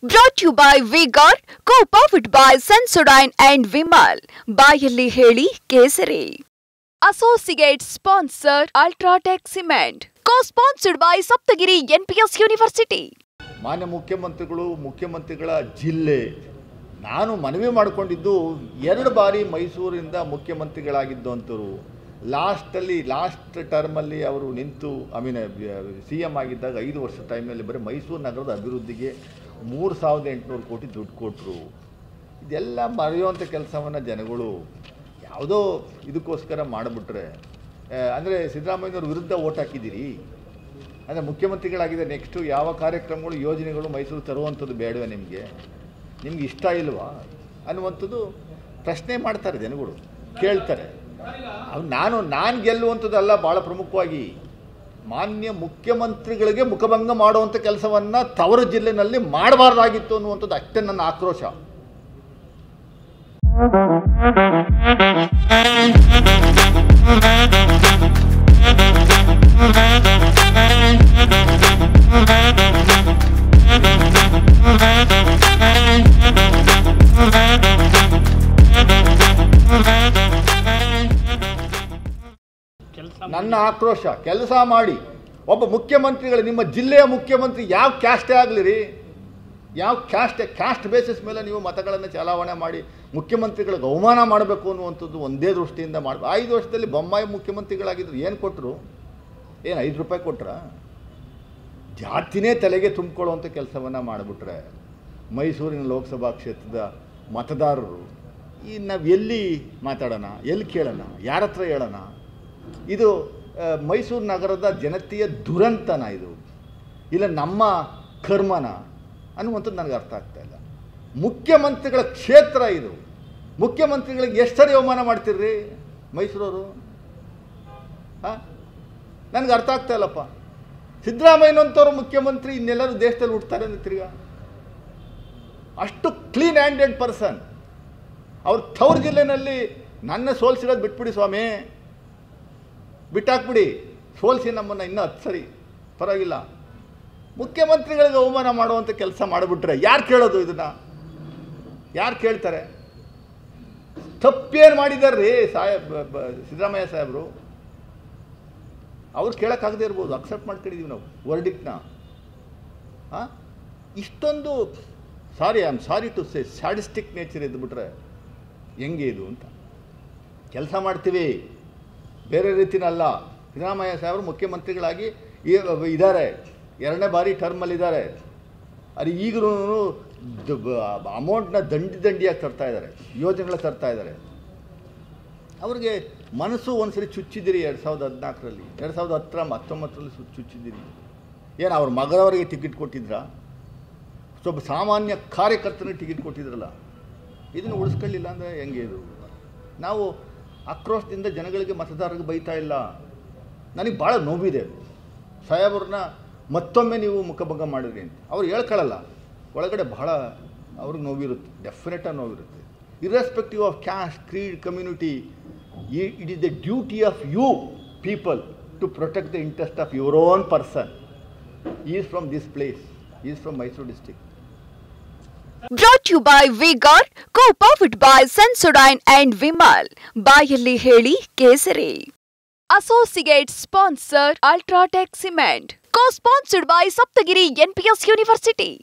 Brought to you by V-Guard, co-powered by Sensodyne and Vimal. ಬಾಯಲ್ಲಿ ಹೇಳಿ ಕೇಸರಿ. Associate sponsor Ultratech Cement. Co-sponsored by Saptagiri NPS University. ಮಾನ್ಯ ಮುಖ್ಯಮಂತ್ರಿಗಳ ಜಿಲ್ಲೆ ನಾನು ಮನವಿ ಮಾಡಿಕೊಂಡಿದ್ದು 2 ಬಾರಿ ಮೈಸೂರಿಂದ ಮುಖ್ಯಮಂತ್ರಿಗಳಾಗಿದ್ದಂತರು ಲಾಸ್ಟ್ ಟರ್ಮಲ್ಲಿ ಅವರು ನಿಂತು ಸಿಎಂ ಆಗಿದ್ದಾಗ 5 ವರ್ಷದ ಟೈಮಲ್ಲಿ ಬರೀ ಮೈಸೂರು ನಗರದ ಅಭಿವೃದ್ಧಿಗೆ 3800 ಕೋಟಿ ದುಡ್ಡು ಕೊಟ್ಟರು. ಇದೆಲ್ಲ ಮರೆಯುವಂಥ ಕೆಲಸವನ್ನು ಜನಗಳು ಯಾವುದೋ ಇದಕ್ಕೋಸ್ಕರ ಮಾಡಿಬಿಟ್ರೆ ಅಂದರೆ ಸಿದ್ದರಾಮಯ್ಯನವ್ರ ವಿರುದ್ಧ ಓಟ್ ಹಾಕಿದ್ದೀರಿ ಅಂದರೆ ಮುಖ್ಯಮಂತ್ರಿಗಳಾಗಿದೆ ನೆಕ್ಸ್ಟು ಯಾವ ಕಾರ್ಯಕ್ರಮಗಳು ಯೋಜನೆಗಳು ಮೈಸೂರು ತರುವಂಥದ್ದು ಬೇಡವೇ ನಿಮಗೆ ಇಷ್ಟ ಇಲ್ವಾ ಅನ್ನುವಂಥದ್ದು ಪ್ರಶ್ನೆ ಮಾಡ್ತಾರೆ ಜನಗಳು, ಕೇಳ್ತಾರೆ. ನಾನು ಗೆಲ್ಲುವಂಥದ್ದಲ್ಲ, ಭಾಳ ಪ್ರಮುಖವಾಗಿ ಮಾನ್ಯ ಮುಖ್ಯಮಂತ್ರಿಗಳಿಗೆ ಮುಖಭಂಗ ಮಾಡುವಂಥ ಕೆಲಸವನ್ನು ತವರು ಜಿಲ್ಲೆಯಲ್ಲಿ ಮಾಡಬಾರ್ದಾಗಿತ್ತು ಅನ್ನುವಂಥದ್ದು ಅಷ್ಟೇ ನನ್ನ ಆಕ್ರೋಶ. ನನ್ನ ಆಕ್ರೋಶ ಕೆಲಸ ಮಾಡಿ ಒಬ್ಬ ಮುಖ್ಯಮಂತ್ರಿಗಳು, ನಿಮ್ಮ ಜಿಲ್ಲೆಯ ಮುಖ್ಯಮಂತ್ರಿ ಯಾವ ಕ್ಯಾಸ್ಟೇ ಆಗಲಿ ರೀ, ಯಾವ ಕ್ಯಾಸ್ಟ್ ಬೇಸಿಸ್ ಮೇಲೆ ನೀವು ಮತಗಳನ್ನು ಚಲಾವಣೆ ಮಾಡಿ ಮುಖ್ಯಮಂತ್ರಿಗಳಿಗೆ ಅವಮಾನ ಮಾಡಬೇಕು ಅನ್ನುವಂಥದ್ದು ಒಂದೇ ದೃಷ್ಟಿಯಿಂದ ಮಾಡಿ 5 ವರ್ಷದಲ್ಲಿ ಬೊಮ್ಮಾಯಿ ಮುಖ್ಯಮಂತ್ರಿಗಳಾಗಿದ್ದರು. ಏನು ಕೊಟ್ಟರು? ಏನು 5 ರೂಪಾಯಿ ಕೊಟ್ರ? ಜಾತಿನೇ ತಲೆಗೆ ತುಂಬಿಕೊಳ್ಳುವಂಥ ಕೆಲಸವನ್ನು ಮಾಡಿಬಿಟ್ರೆ ಮೈಸೂರಿನ ಲೋಕಸಭಾ ಕ್ಷೇತ್ರದ ಮತದಾರರು ನಾವು ಎಲ್ಲಿ ಮಾತಾಡೋಣ, ಎಲ್ಲಿ ಕೇಳೋಣ, ಯಾರ ಹತ್ರ ಹೇಳೋಣ? ಇದು ಮೈಸೂರು ನಗರದ ಜನತೆಯ ದುರಂತನ, ಇದು ಇಲ್ಲ ನಮ್ಮ ಕರ್ಮನ ಅನ್ನುವಂಥದ್ದು ನನಗೆ ಅರ್ಥ ಆಗ್ತಾ ಇಲ್ಲ. ಮುಖ್ಯಮಂತ್ರಿಗಳ ಕ್ಷೇತ್ರ ಇದು. ಮುಖ್ಯಮಂತ್ರಿಗಳಿಗೆ ಎಷ್ಟು ಸರಿ ಅವಮಾನ ಮಾಡ್ತೀರ್ರಿ ಮೈಸೂರವರು? ನನಗೆ ಅರ್ಥ ಆಗ್ತಾ ಇಲ್ಲಪ್ಪ. ಸಿದ್ದರಾಮಯ್ಯನಂಥವ್ರು ಮುಖ್ಯಮಂತ್ರಿ, ಇನ್ನೆಲ್ಲರೂ ದೇಶದಲ್ಲಿ ಹುಡ್ತಾರೆ ತಿರ್ಗಾ. ಅಷ್ಟು ಕ್ಲೀನ್ ಹ್ಯಾಂಡೆಡ್ ಪರ್ಸನ್. ಅವ್ರ ತವರು ಜಿಲ್ಲೆಯಲ್ಲಿ ನನ್ನ ಸೋಲಿಸಿರೋದು ಬಿಟ್ಬಿಡಿ ಸ್ವಾಮಿ, ಬಿಟ್ಟಾಕ್ಬಿಡಿ, ಸೋಲಿಸಿ ನಮ್ಮನ್ನು ಇನ್ನೂ 10 ಸರಿ ಪರವಾಗಿಲ್ಲ. ಮುಖ್ಯಮಂತ್ರಿಗಳಿಗೆ ಅವಮಾನ ಮಾಡುವಂಥ ಕೆಲಸ ಮಾಡಿಬಿಟ್ರೆ ಯಾರು ಕೇಳೋದು? ಇದನ್ನು ಯಾರು ಕೇಳ್ತಾರೆ? ತಪ್ಪೇನು ಮಾಡಿದಾರ್ರಿ ಸಿದ್ದರಾಮಯ್ಯ ಸಾಹೇಬರು? ಅವ್ರು ಕೇಳೋಕ್ಕಾಗದೇ ಇರ್ಬೋದು, ಅಕ್ಸೆಪ್ಟ್ ಮಾಡ್ಕೊಂಡಿದ್ದೀವಿ ನಾವು ವರ್ಡಿಕ್ನ. ಇಷ್ಟೊಂದು I am sorry to say sadistic nature ಇದ್ದುಬಿಟ್ರೆ ಹೆಂಗೆ ಇದು ಅಂತ ಕೆಲಸ ಮಾಡ್ತೀವಿ, ಬೇರೆ ರೀತಿನಲ್ಲ. ಸಿದ್ದರಾಮಯ್ಯ ಸಾಹೇಬರು ಮುಖ್ಯಮಂತ್ರಿಗಳಾಗಿ ಇದ್ದಾರೆ, 2ನೇ ಬಾರಿ ಟರ್ಮಲ್ಲಿದ್ದಾರೆ. ಅದು ಈಗಲೂ ಅಮೌಂಟ್ನ ದಂಡಿಯಾಗಿ ತರ್ತಾ ಇದ್ದಾರೆ, ಯೋಜನೆಗಳು ತರ್ತಾ ಇದ್ದಾರೆ. ಅವ್ರಿಗೆ ಮನಸ್ಸು ಒಂದ್ಸರಿ ಚುಚ್ಚಿದ್ದೀರಿ 2014ರಲ್ಲಿ, 2019ರಲ್ಲಿ ಚುಚ್ಚಿದ್ದೀರಿ. ಏನು ಅವ್ರ ಮಗಳವರಿಗೆ ಟಿಕೆಟ್ ಕೊಟ್ಟಿದ್ರಾ? ಸ್ವಲ್ಪ ಸಾಮಾನ್ಯ ಕಾರ್ಯಕರ್ತನಿಗೆ ಟಿಕೆಟ್ ಕೊಟ್ಟಿದ್ರಲ್ಲ, ಇದನ್ನು ಉಳಿಸ್ಕೊಳ್ಳಿಲ್ಲ ಅಂದರೆ ಹೆಂಗೆ ಇದು? ನಾವು ಆಕ್ರೋಶದಿಂದ ಜನಗಳಿಗೆ ಮತದಾರರಿಗೆ ಬೈತಾ ಇಲ್ಲ. ನನಗೆ ಭಾಳ ನೋವಿದೆ. ಸಾಹೇಬ್ರನ್ನ ಮತ್ತೊಮ್ಮೆ ನೀವು ಮುಖಭಂಗ ಮಾಡಿದ್ರಿ ಅಂತ ಅವ್ರು ಹೇಳ್ಕೊಳ್ಳಲ್ಲ, ಒಳಗಡೆ ಭಾಳ ಅವ್ರಿಗೆ ನೋವಿರುತ್ತೆ, ಡೆಫಿನೆಟಾಗಿ ನೋವಿರುತ್ತೆ. Irrespective of caste, creed, community, it is the duty of you people to protect the interest of your own person. Is from this place, is from Mysuru district. Brought to you by V-Guard, co-powered by Sensodyne and Vimal. ಬಾಯಲ್ಲಿ ಹೇಳಿ ಕೇಸರಿ. Associate sponsor Ultratech Cement. Co-sponsored by Saptagiri NPS University.